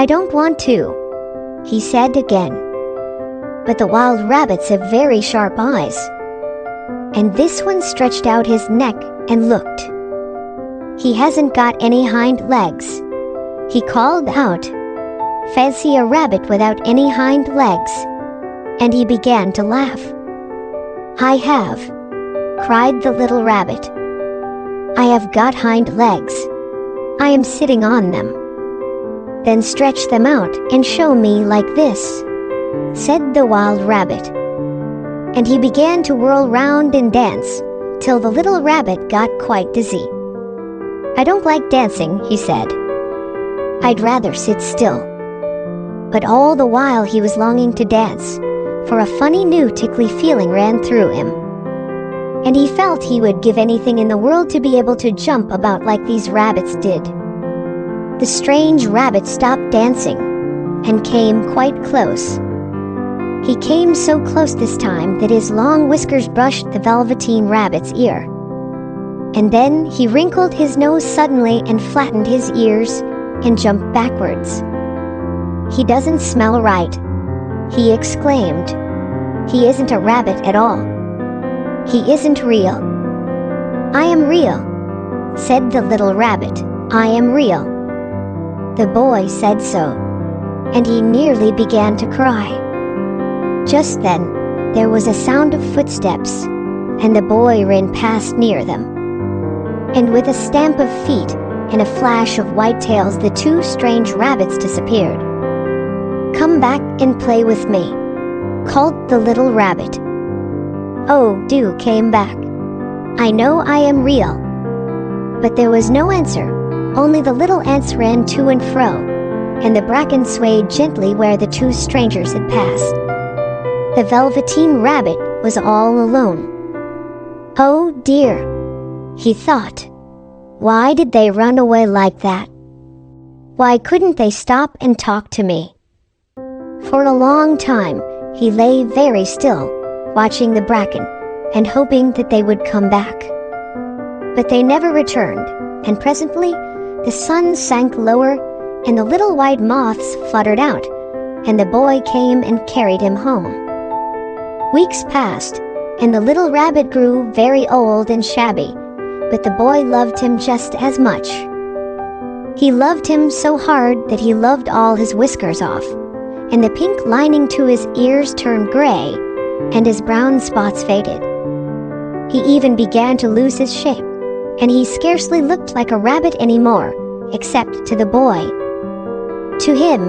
"I don't want to," he said again. But the wild rabbits have very sharp eyes, and this one stretched out his neck and looked. "He hasn't got any hind legs," he called out. "Fancy a rabbit without any hind legs?" And he began to laugh. "I have," cried the little rabbit. "I have got hind legs. I am sitting on them." "Then stretch them out and show me like this," said the wild rabbit. And he began to whirl round and dance till the little rabbit got quite dizzy. "I don't like dancing," he said. "I'd rather sit still." But all the while he was longing to dance, for a funny new tickly feeling ran through him. And he felt he would give anything in the world to be able to jump about like these rabbits did. The strange rabbit stopped dancing and came quite close. He came so close this time that his long whiskers brushed the Velveteen Rabbit's ear. And then he wrinkled his nose suddenly and flattened his ears and jumped backwards. "He doesn't smell right," he exclaimed. "He isn't a rabbit at all. He isn't real." "I am real," said the little rabbit. "I am real." The boy said so, and he nearly began to cry. Just then, there was a sound of footsteps, and the boy ran past near them. And with a stamp of feet and a flash of white tails, the two strange rabbits disappeared. "Come back and play with me," called the little rabbit. "Oh, do came back. I know I am real." But there was no answer, only the little ants ran to and fro, and the bracken swayed gently where the two strangers had passed. The Velveteen Rabbit was all alone. "Oh dear," he thought. "Why did they run away like that? Why couldn't they stop and talk to me?" For a long time, he lay very still, watching the bracken and hoping that they would come back. But they never returned, and presently the sun sank lower and the little white moths fluttered out, and the boy came and carried him home. Weeks passed, and the little rabbit grew very old and shabby, but the boy loved him just as much. He loved him so hard that he loved all his whiskers off, and the pink lining to his ears turned gray, and his brown spots faded. He even began to lose his shape, and he scarcely looked like a rabbit anymore, except to the boy. To him,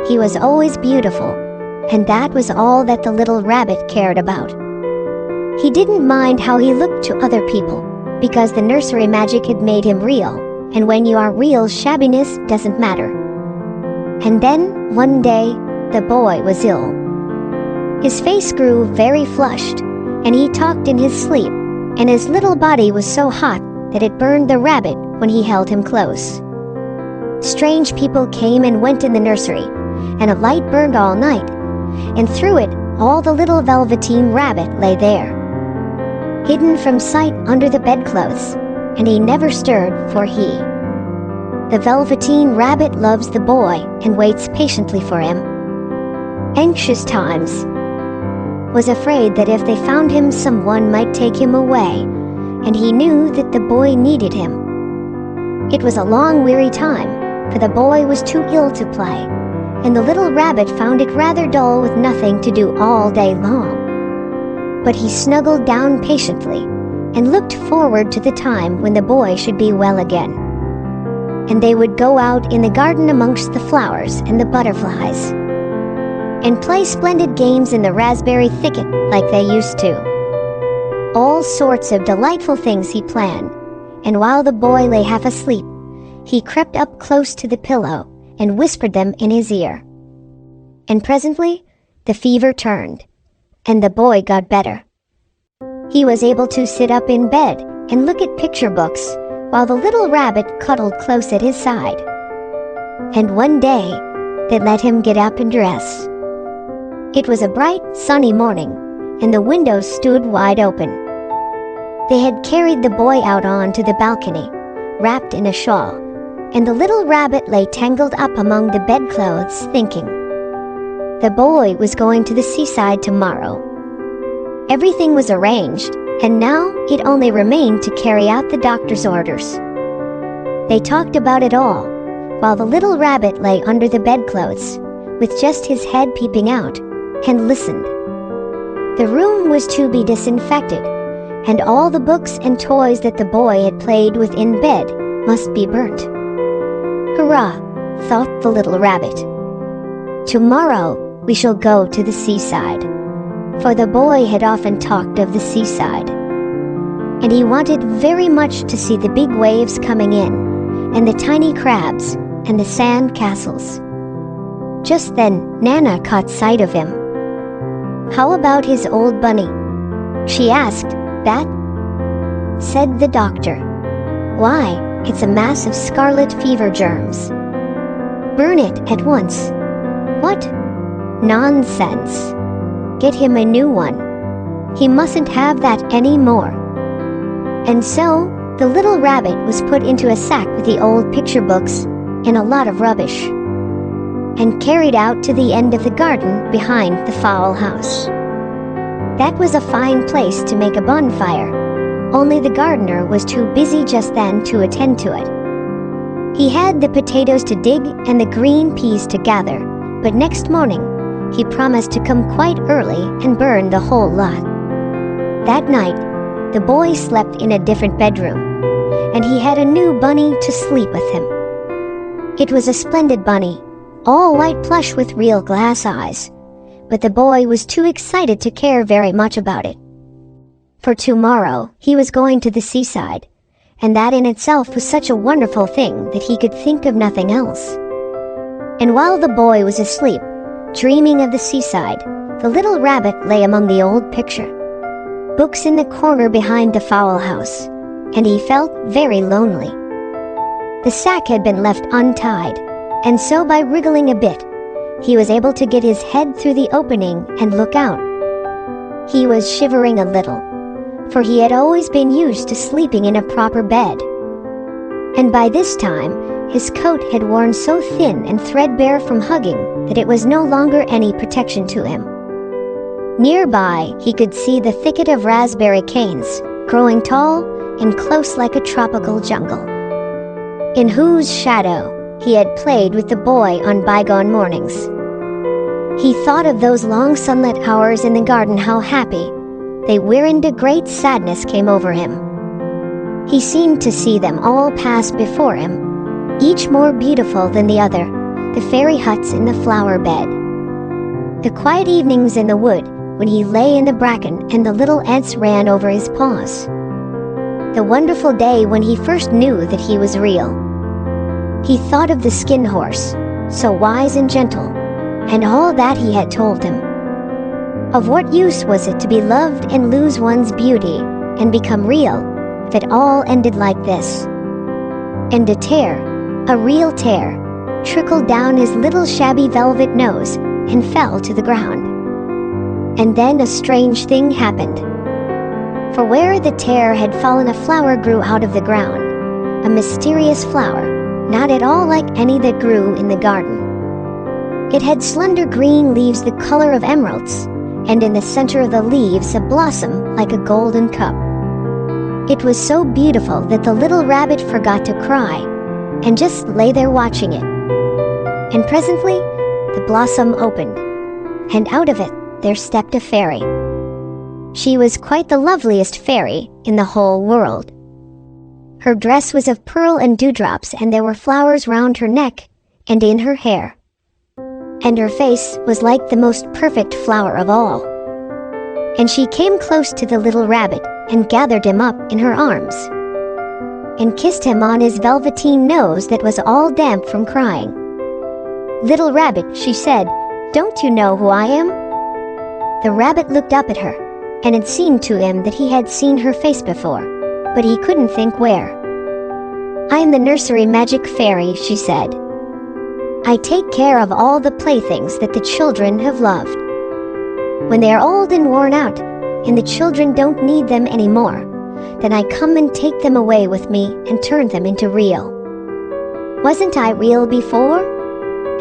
he was always beautiful, and that was all that the little rabbit cared about. He didn't mind how he looked to other people, because the nursery magic had made him real, and when you are real, shabbiness doesn't matter. And then, one day, the boy was ill. His face grew very flushed, and he talked in his sleep, and his little body was so hot that it burned the rabbit when he held him close. Strange people came and went in the nursery, and a light burned all night, and through it all the little Velveteen Rabbit lay there, hidden from sight under the bedclothes, and he never stirred, for the Velveteen Rabbit loves the boy and waits patiently for him. Anxious times, was afraid that if they found him, someone might take him away, and he knew that the boy needed him. It was a long, weary time, for the boy was too ill to play, and the little rabbit found it rather dull with nothing to do all day long. But he snuggled down patiently and looked forward to the time when the boy should be well again, and they would go out in the garden amongst the flowers and the butterflies, and play splendid games in the raspberry thicket like they used to. All sorts of delightful things he planned, and while the boy lay half asleep, he crept up close to the pillow and whispered them in his ear. And presently, the fever turned, and the boy got better. He was able to sit up in bed and look at picture books, while the little rabbit cuddled close at his side. And one day, they let him get up and dress. It was a bright, sunny morning, and the windows stood wide open. They had carried the boy out onto the balcony, wrapped in a shawl, and the little rabbit lay tangled up among the bedclothes thinking. The boy was going to the seaside tomorrow. Everything was arranged, and now it only remained to carry out the doctor's orders. They talked about it all, while the little rabbit lay under the bedclothes, with just his head peeping out, and listened. The room was to be disinfected, and all the books and toys that the boy had played with in bed must be burnt. Hurrah, thought the little rabbit. Tomorrow we shall go to the seaside. For the boy had often talked of the seaside, and he wanted very much to see the big waves coming in, and the tiny crabs, and the sand castles. Just then, Nana caught sight of him. "How about his old bunny?" she asked. "That?" said the doctor. "Why, it's a mass of scarlet fever germs. Burn it at once." "What? Nonsense. Get him a new one. He mustn't have that any more." And so, the little rabbit was put into a sack with the old picture books and a lot of rubbish, and carried out to the end of the garden behind the fowl house. That was a fine place to make a bonfire, only the gardener was too busy just then to attend to it. He had the potatoes to dig and the green peas to gather, but next morning he promised to come quite early and burn the whole lot. That night, the boy slept in a different bedroom, and he had a new bunny to sleep with him. It was a splendid bunny, all white plush with real glass eyes, but the boy was too excited to care very much about it. For tomorrow he was going to the seaside, and that in itself was such a wonderful thing that he could think of nothing else. And while the boy was asleep, dreaming of the seaside, the little rabbit lay among the old picture books in the corner behind the fowl house, and he felt very lonely. The sack had been left untied, and so by wriggling a bit, he was able to get his head through the opening and look out. He was shivering a little, for he had always been used to sleeping in a proper bed. And by this time, his coat had worn so thin and threadbare from hugging that it was no longer any protection to him. Nearby, he could see the thicket of raspberry canes, growing tall and close like a tropical jungle, in whose shadow he had played with the boy on bygone mornings. He thought of those long sunlit hours in the garden, how happy they were, and a great sadness came over him. He seemed to see them all pass before him, each more beautiful than the other, the fairy huts in the flower bed, the quiet evenings in the wood when he lay in the bracken and the little ants ran over his paws, the wonderful day when he first knew that he was real. He thought of the skin horse, so wise and gentle, and all that he had told him. Of what use was it to be loved and lose one's beauty and become real if it all ended like this? And a tear, a real tear, trickled down his little shabby velvet nose and fell to the ground. And then a strange thing happened. For where the tear had fallen, a flower grew out of the ground, a mysterious flower, not at all like any that grew in the garden. It had slender green leaves the color of emeralds, and in the center of the leaves a blossom like a golden cup. It was so beautiful that the little rabbit forgot to cry, and just lay there watching it. And presently, the blossom opened, and out of it there stepped a fairy. She was quite the loveliest fairy in the whole world. Her dress was of pearl and dewdrops, and there were flowers round her neck and in her hair. And her face was like the most perfect flower of all. And she came close to the little rabbit and gathered him up in her arms, and kissed him on his velveteen nose that was all damp from crying. "Little rabbit," she said, "don't you know who I am?" The rabbit looked up at her, and it seemed to him that he had seen her face before, but he couldn't think where. "I am the nursery magic fairy," she said. "I take care of all the playthings that the children have loved. When they are old and worn out, and the children don't need them anymore, then I come and take them away with me and turn them into real." "Wasn't I real before?"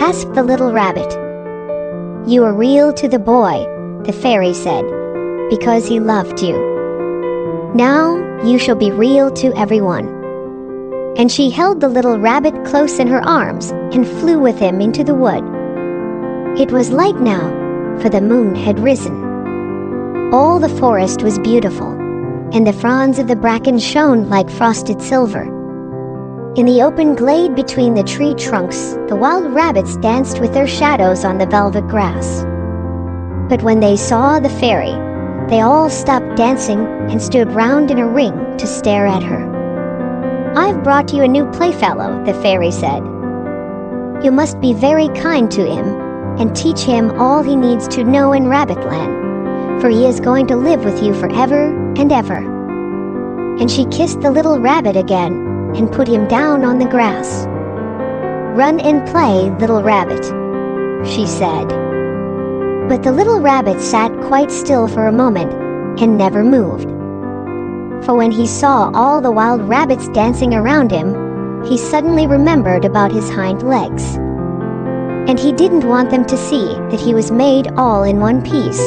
asked the little rabbit. "You were real to the boy," the fairy said, "because he loved you. Now you shall be real to everyone." And she held the little rabbit close in her arms and flew with him into the wood. It was light now, for the moon had risen. All the forest was beautiful, and the fronds of the bracken shone like frosted silver. In the open glade between the tree trunks, the wild rabbits danced with their shadows on the velvet grass. But when they saw the fairy, they all stopped dancing and stood round in a ring to stare at her. "I've brought you a new playfellow," the fairy said. "You must be very kind to him and teach him all he needs to know in Rabbitland, for he is going to live with you forever and ever." And she kissed the little rabbit again and put him down on the grass. "Run and play, little rabbit," she said. But the little rabbit sat quite still for a moment and never moved. For when he saw all the wild rabbits dancing around him, he suddenly remembered about his hind legs. And he didn't want them to see that he was made all in one piece.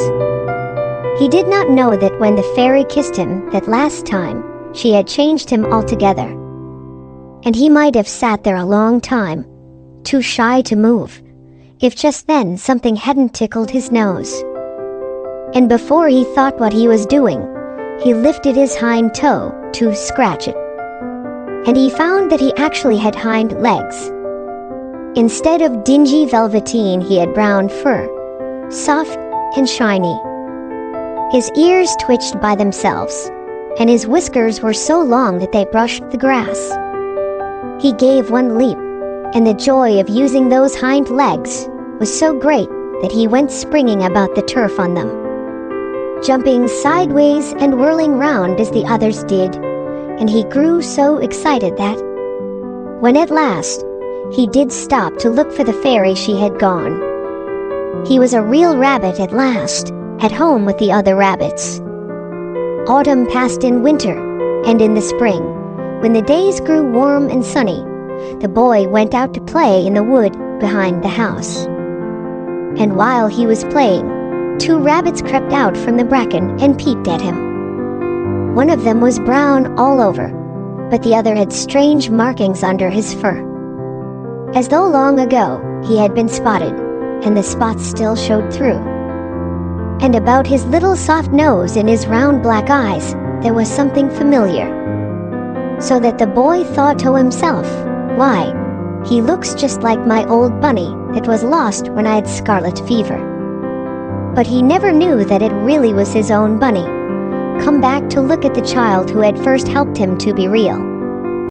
He did not know that when the fairy kissed him that last time, she had changed him altogether. And he might have sat there a long time, too shy to move, if just then something hadn't tickled his nose. And before he thought what he was doing, he lifted his hind toe to scratch it. And he found that he actually had hind legs. Instead of dingy velveteen, he had brown fur, soft and shiny. His ears twitched by themselves, and his whiskers were so long that they brushed the grass. He gave one leap, and the joy of using those hind legs was so great that he went springing about the turf on them, jumping sideways and whirling round as the others did, and he grew so excited that, when at last he did stop to look for the fairy, she had gone. He was a real rabbit at last, at home with the other rabbits. Autumn passed in winter, and in the spring, when the days grew warm and sunny, the boy went out to play in the wood behind the house. And while he was playing, 2 rabbits crept out from the bracken and peeped at him. One of them was brown all over, but the other had strange markings under his fur, as though long ago he had been spotted, and the spots still showed through. And about his little soft nose and his round black eyes there was something familiar, so that the boy thought to himself, "Why, he looks just like my old bunny that was lost when I had scarlet fever." But he never knew that it really was his own bunny, come back to look at the child who had first helped him to be real.